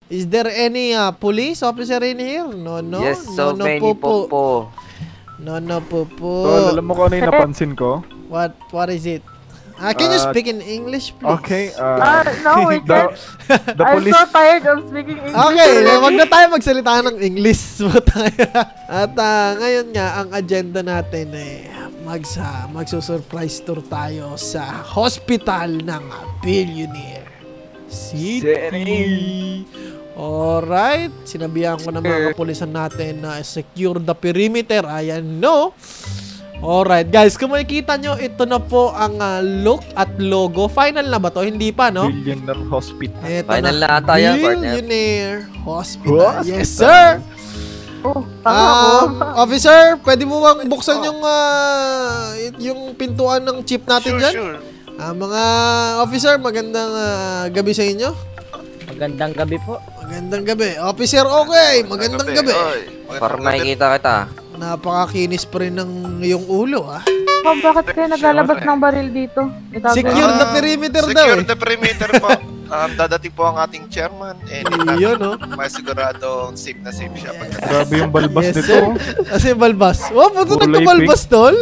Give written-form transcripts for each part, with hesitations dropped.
Is there any police officer in here? No. Yes, so no, many po. po. No, po. Tol, alam mo kung ano yung napansin ko? What is it? Can you speak in English, please? Okay, no, we can't. the I'm police... so tired of speaking English. Okay, wag na tayo magsalita ng English. At ngayon nga, ang agenda natin ay magsusurprise tour tayo sa hospital ng Billionaire City. Alright, sinabihan ko ng mga kapulisan natin na secure the perimeter. Ayan, no? Alright, guys, kung makikita nyo, ito na po ang look at logo. Final na ba to? Hindi pa, no? Billionaire Hospital. Ito Final na ata yan, partner. Billionaire Hospital. Yes, sir! Officer, pwede mo bang buksan yung pintuan ng chip natin dyan? Sure. Mga officer, magandang gabi sa inyo. Magandang gabi po. Magandang gabi. Officer, okay. Magandang gabi. Para makikita kita. Napakakinis pa rin ng iyong ulo, ah. Bakit kayo naglalabas ng baril dito? Secure the perimeter daw, Secure the perimeter po. Dadating po ang ating chairman. Yun, no? Masiguradong safe na safe siya. Grabe yung balbas Yes, nito. sir. Kasi balbas. Oh, puto Kulay nagkabalbas, tol.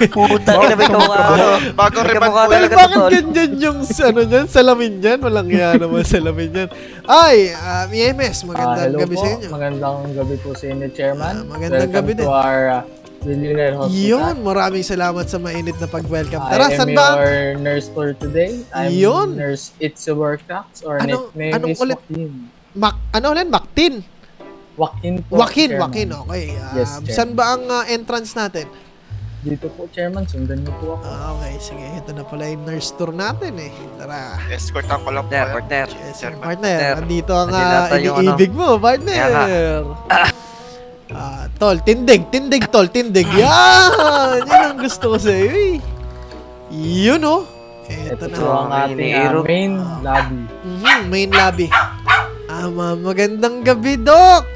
Puta, may kamukha. Bagong May reban kamukha po. talaga Bakit tol. ganyan yung salamin yan? Walang yan naman salamin yan. Ay, EMS, magandang gabi sa inyo. Magandang gabi po sa inyo, Chairman. Magandang gabi din. Welcome to our Billionaire Hospital. Yun, maraming salamat sa mainit na pag-welcome. Tara, I am saan ba? your nurse for today. I'm Yun. Nurse Itziwer Cox or nickname anong is ulit? Joaquin. Ano ulit? Mactin? Joaquin po, Joaquin, Chairman. okay. Yes, Chairman. Saan ba ang entrance natin? Dito po, Chairman. Sundan niyo po ako. Okay, sige. Ito na pala yung nurse tour natin eh. Tara. Escort ko lang po. Partner. Yes, Chairman. partner. Andito ang Andito yung iniibig mo, partner. Tol, tindig, tol, tindig. Yan! Yan ang gusto ko sa'yo eh. Yun oh. Ito Ito na. ang ating main lobby. Main lobby. Magandang gabi, Doc.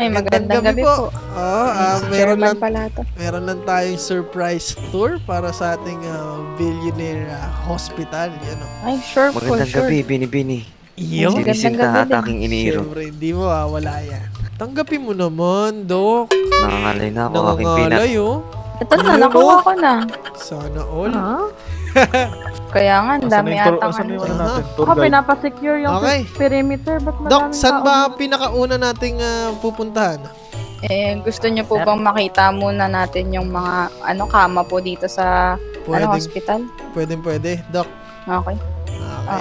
Ay, magandang gabi po. Meron lang tayong surprise tour para sa ating Billionaire Hospital. Yan o. Ay, sure po, Magandang sure. gabi, Bini-Bini. Iyo. Sinisinta at aking iniiro. Siyempre, hindi mo wala yan. Tanggapin mo naman, Doc. Nangangalay na ako aking pinat. Nangangalay, oh. Ito na, nakuha ko na. Sana all. Kaya nga, ang dami atang Ako pinapasecure yung Okay. perimeter. Ba't Doc, madaming saan tao? ba pinakauna nating pupuntahan? Gusto niyo po bang makita muna natin yung mga kama po dito sa hospital? Pwede. Doc. Okay.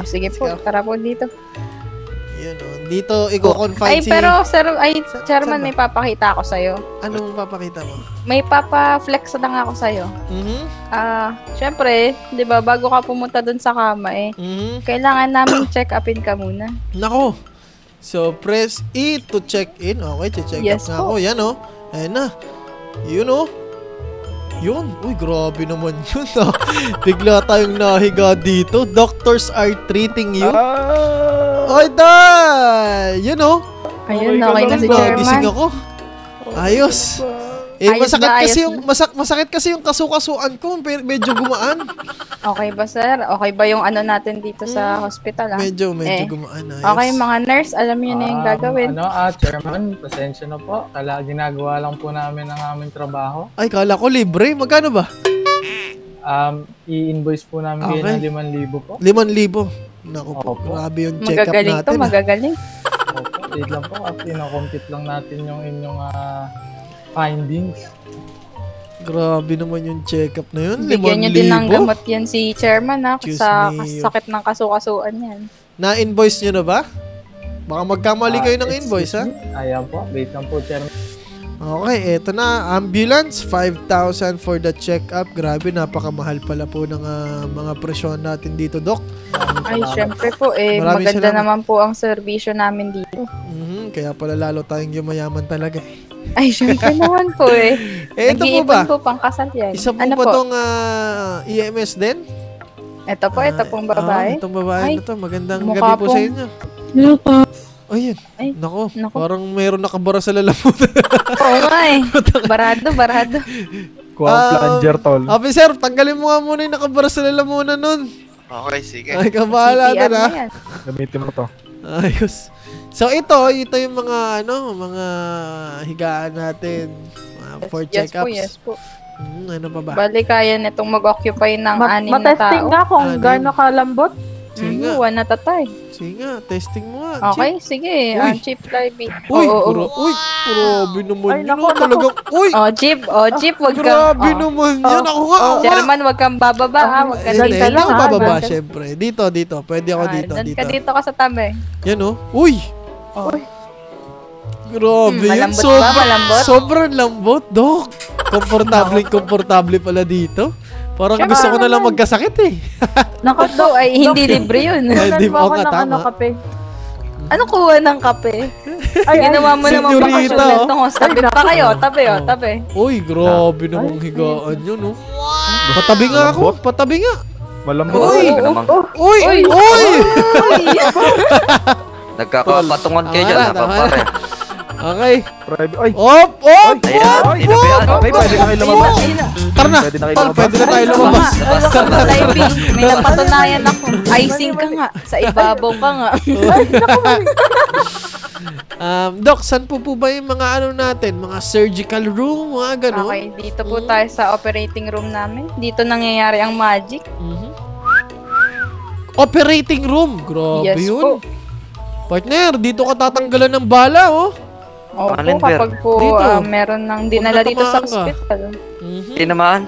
Sige po, tara po dito. Yun, oh. Dito, i-confine pero sir, saan Chairman, ba? may papakita ako sa'yo. Anong papakita mo? May papa-flex lang ako sa'yo. Syempre, di ba, bago ka pumunta dun sa kama kailangan namin check-upin ka muna. Nako. So, press E to check in. Okay, check Yes up na po. ako. Yan, oh. Ayan na. Yun, oh. Yun. Uy, grabe naman yun, ah. Bigla tayong nahiga dito. Doctors are treating you. Oy, Day! Yun, oh. Ayun, okay na si Nagising Chairman. ako. Ayos. Ayos Masakit ba? kasi Ayos yung masakit kasi yung kasukasuan ko, medyo gumaan. Okay ba, sir? Okay ba yung natin dito sa hospital, Medyo gumaan. Ayos. Okay, mga nurse, alam niyo na yung gagawin. Chairman, pasensya na po. Ginagawa lang po namin ang aming trabaho. Ay, kala ko libre. Magkano ba? I-invoice po namin kayo ng 5,000 po. 5,000. Naku po, Opo. grabe yung check-up Magagaling natin. magagaling. Opo, wait lang po. Compute lang natin yung inyong findings. Grabe naman yung check-up na yun. Bigyan niyo din ng gamot yan si Chairman Diyos sa mio. sakit ng kasukasuan yan. Na-invoice nyo na ba? Baka magkamali kayo ng invoice, ha? Ayan po. Wait lang po, Chairman. Okay, eto na. Ambulance, 5,000 for the check-up. Grabe, napakamahal pala po ng mga presyon natin dito, Doc. Ay, syempre po, Maraming maganda salamat. naman po ang serbisyo namin dito. Kaya pala lalo tayong yumayaman talaga. Ay, syempre naman po Ito po Nag-iipon ba? po pang kasal yan. Isa po Ano ba tong EMS din? Ito pong babae. Itong babae Ay, na to. Magandang mukha gabi po sa pong- inyo. Hello po. Ayun. Ay, Nako, naku. parang mayroon nakabara sa lalamunan. Oo nga Barado. Kuha ang plunger, tol. Officer, tanggalin mo nga muna yung nakabara sa lalamunan nun. Okay, sige. Ay, kabahala CPR na. na yan. Gamitin mo to. Ayos. So ito yung mga mga higaan natin. For Yes po, check-ups. yes po. Ano pa ba? Bali kaya nitong mag-occupy ng 6 na Matesting tao. nga kung Ano gaano kalambot. Sige nga. One at a time. Sige nga, testing mo nga. Okay, sige. Uy. Chip live. Uy, Oo. uy, grabe naman Ay, yun. naku, naku. Talagang, uy, Chip, wag kang... grabe naman yan. Ako nga, ako nga. Chairman, wag kang bababa, ha? Wag ka Hindi, dito. hindi ako lang, bababa, Wag ka- syempre. Dito. Pwede ako dito. Doon ka dito ka sa tabi. Yan, oh. Uy! Grabe yan. Malambot ba? Malambot? Sobrang lambot, Dok. Komportable pala dito. Parang gusto ko na lang magkasakit eh. Naku, Dok, ay hindi libre yun. Ay, di Di ba? mo ako Oo nga, ng tama. kape. Ano kuha ng kape? Ay, Ginawa mo naman Senyorita, bakasyon oh. nito. Tabi pa kayo, tabi. Uy, grabe namang higaan yun, oh. Patabi nga ako. Patabi nga. Malambot. Uy! Ka namang Uy! Uy! nagkakapatungan kayo Tama dyan, na, tama napapare. Okay. Private. Ay! Op! Op! Ayan, Op! sino ba yan? Okay, pwede na kayo lumabas. Tara na. Pwede na kayo Tol, lumabas. pwede na tayo lumabas. Live, may napatunayan ako. Icing ka nga. Sa ibabaw ka nga. Doc, saan po ba yung mga ano natin? Mga surgical room, mga gano'n? Okay, dito po tayo sa operating room namin. Dito nangyayari ang magic. Mhm. Operating room. Grabe Yes yun. po. Partner, dito ka tatanggalan ng bala, oh. Opo, Alin, kapag po Dito. meron ng dinala dito sa natamaan ka. hospital. Mhm. Tinamaan.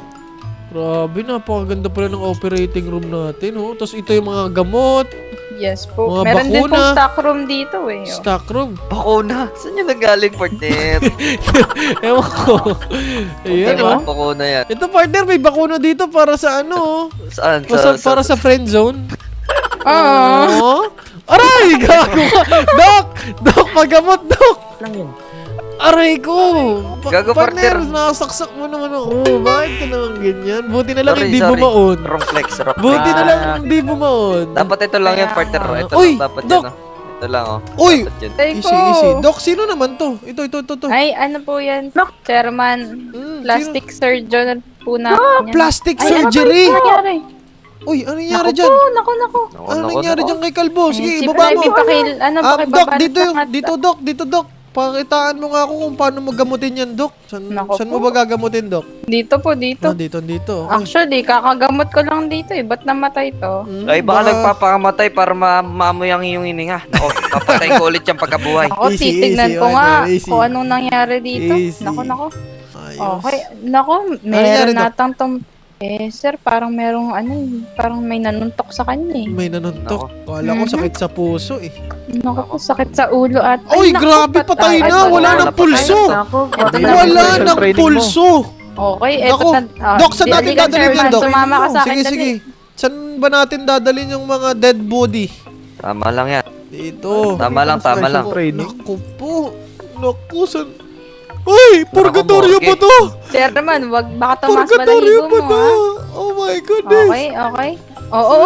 Grabe, napakaganda pala ng operating room natin, oh. Tapos ito yung mga gamot, Yes po. Mga Meron din bakuna. pong stock room dito eh. Oh. stock room. Bakuna. Saan yun nanggaling, partner? Ewan ko. Ayan, Ano oh. bang bakuna yan? Ito, partner, may bakuna dito para sa ano, oh. Saan? Para sa friend zone. Ah. Oh. Aray! Gago ka! Doc, pagamot, Doc! Aray ko! Gago, Partner, partner. nakasaksak mo naman ako. Bakit ka naman ganyan? Buti na lang Sorry, hindi sorry. bumaon. Wrong flex, wrong Buti flex. na lang hindi bumaon. Dapat ito lang yan, Kaya partner. nga. Ito Uy, lang dapat Doc. yan, oh. Ito lang, oh. Uy! Dapat yan. Easy. Doc, sino naman to? Ito. Ay, ano po yan? Chairman, plastic surgeon po namin yan. Plastic Ay, surgery! Ano nangyari? Uy, ano nangyari Naku dyan? po, naku. Ano nangyari dyan kay Kalbo? Sige, Chip ibaba Live, mo. Doc, pakibaba dito, Doc. Pakitaan mo nga ako kung paano mo gamutin yan, Doc. Naku Saan po. mo ba gagamutin, Doc? Dito po, dito. Dito. Okay. Actually, kakagamot ko lang dito eh. Ba't namatay to? Ay, baka nagpapakamatay para maamoy ang iyong hininga. Nako, papatay ko ulit yung pagkabuhay. Ako, Easy, titignan easy, ko nga easy. kung anong nangyari dito. Easy. Naku. Ayos. Okay. Naku, nangyari, meron Doc? natang sir, parang merong parang may nanuntok sa kanya eh. May nanuntok. Kala ko sakit sa puso eh. Naku po, sakit sa ulo at... Uy, naku, grabe, patay na. Wala nang pulso. Ito na. Wala Special nang training mo. pulso. Okay, Naku, eto na. Doc, saan natin Halika, dadalhin yan, Chairman, Doc? Sumama ka sa akin, Sige. dali. Saan ba natin dadalhin yung mga dead body? Tama lang yan. Dito. Tama lang. Training. Naku po. Naku, saan? Uy, purgatorio okay. ba to? Chairman, baka tumas Purgatorio balahibo ba mo to? ha. Oh my goodness. Okay. Oo,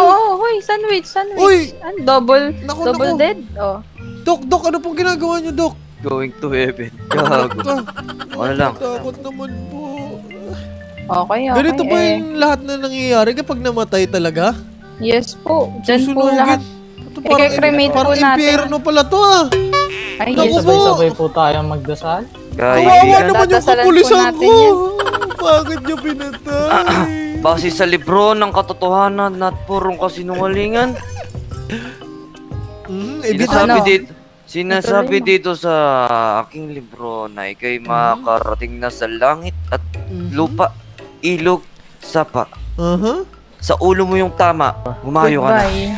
hoy, sandwich. Uy. Double Naku. dead. Oh. Doc, ano pong ginagawa niyo, Doc? Going to heaven. Gago. Ano lang? Takot naman po. Okay. Ganito ba yung lahat na nangyayari kapag namatay talaga? Yes po. Diyan po Susunugin? lahat. Ito I-cremate parang po natin. impyerno pala to ah. Ay, Naku yes. po. Sabay-sabay po tayong magdasal. Kawawa Kaibigan. naman yung Dadasalan po kapulisan natin ko. yan. Bakit niyo pinatay? Base sa libro ng katotohanan at purong kasinungalingan. Sinasabi Ano? dito, sinasabi dito sa aking libro na ikay makarating na sa langit at lupa, ilog, sapa. Sa ulo mo yung tama, humayo ka na. Goodbye.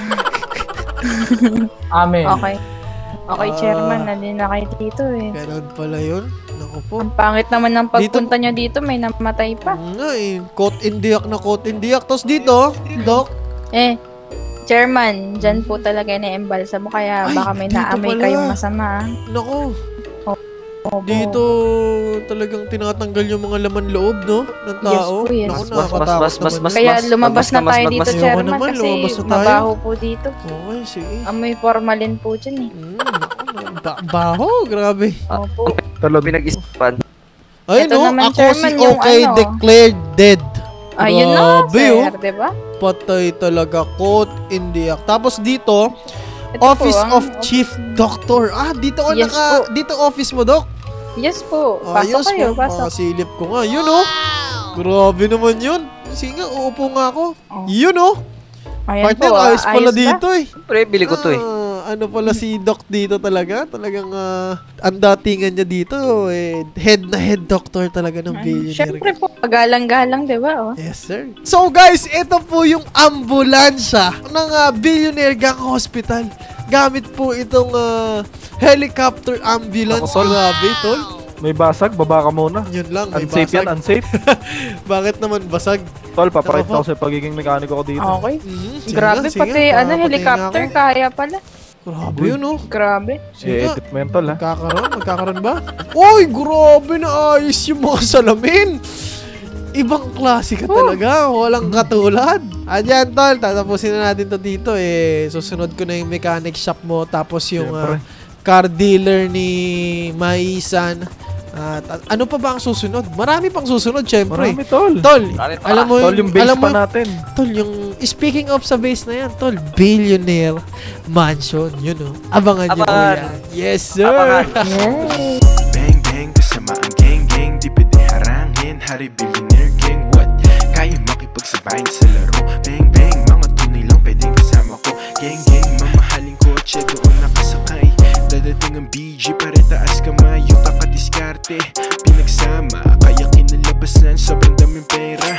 Amen. Okay, Chairman. Nandun na kayo dito eh. Ganun pala yun. Naku po. Ang pangit naman ng pagpunta nyo dito. May namatay pa. Nga eh. Caught in the act. Tapos dito, Doc. Chairman, dyan po talaga na-embalsa mo. Kaya Ay, baka may dito naamoy pala. kayong masama. Naku. Opo. Dito talagang tinatanggal yung mga laman loob, no? Ng tao. Yes po, yes. Naku, Mas, nakakatakot naman. Kaya lumabas na tayo dito, Ayoko Chairman. naman, Kasi lumabas na tayo. mabaho po dito. Okay, sige. Amoy formalin po dyan eh. Naku, baho, grabe. Opo. Talon. Pinag-isipan. Ay, Ito no, naman, ako Chairman, si yung okay ano. declared dead. Ayun na, Grabe, sir, diba? Patay talaga, caught in the act. Tapos dito, Ito Office po, of Chief Doctor. Dito ko Yes po. dito office mo, Doc. Yes po. Pasok Ayos kayo, po. pasok. Silip ko nga. Yun, oh. Grabe naman yun. Sige nga, uupo nga ako. Oh. Yun, oh. Ayan Partner, po, ayos pala ayos ba? dito, eh. Pre, bili ko to eh. Ano pala si Doc dito talaga? Talagang ang datingan niya dito, head na head doctor talaga ng billionaire. Siyempre po, pagalang-galang, di ba? Oh? Yes, sir. So guys, ito po yung ambulansya ng Billionaire Gang Hospital. Gamit po itong helicopter ambulance. Ako, tol. Grabe, tol. May basag, baba ka muna. Yun lang, may Unsafe basag. yan, unsafe. Bakit naman basag? Tol, papakita Ako. ko sa pagiging mekaniko ko dito. Okay. Sige Grabe, nga, sige pati nga, ano, papatayin helicopter ako. kaya pala. Grabe yun, oh. Grabe. Sige nga. I-edit mo yan, tol, ha? Magkakaroon ba? Uy, grabe na ayos yung mga salamin. Ibang klase ka talaga. Walang katulad. Ayan, tol. Tatapusin na natin to dito, Susunod ko na yung mechanic shop mo. Tapos yung Siyempre. car dealer ni Maisan. At ano pa ba ang susunod? Marami pang susunod, syempre. Marami, tol. Tol, Marami pa. alam mo, Tol, yung base alam mo, pa natin. tol, yung speaking of sa base na yan, tol, Billionaire Mansion, yun, oh. Abangan nyo po Abangan. yan. Yes, sir. Abangan. Yes. Bang bang kasama ang gang gang, di pwede harangin. Hari billionaire gang, what? Kaya makipagsabayin sa laro. Bang bang, mga tunay lang pwedeng kasama ko. Gang gang, mamahaling kotse doon nakasakay. Dadating ang BG para taas kamay. Yung takadiskarte, pinagsama, kaya kinalabasan sobrang daming pera.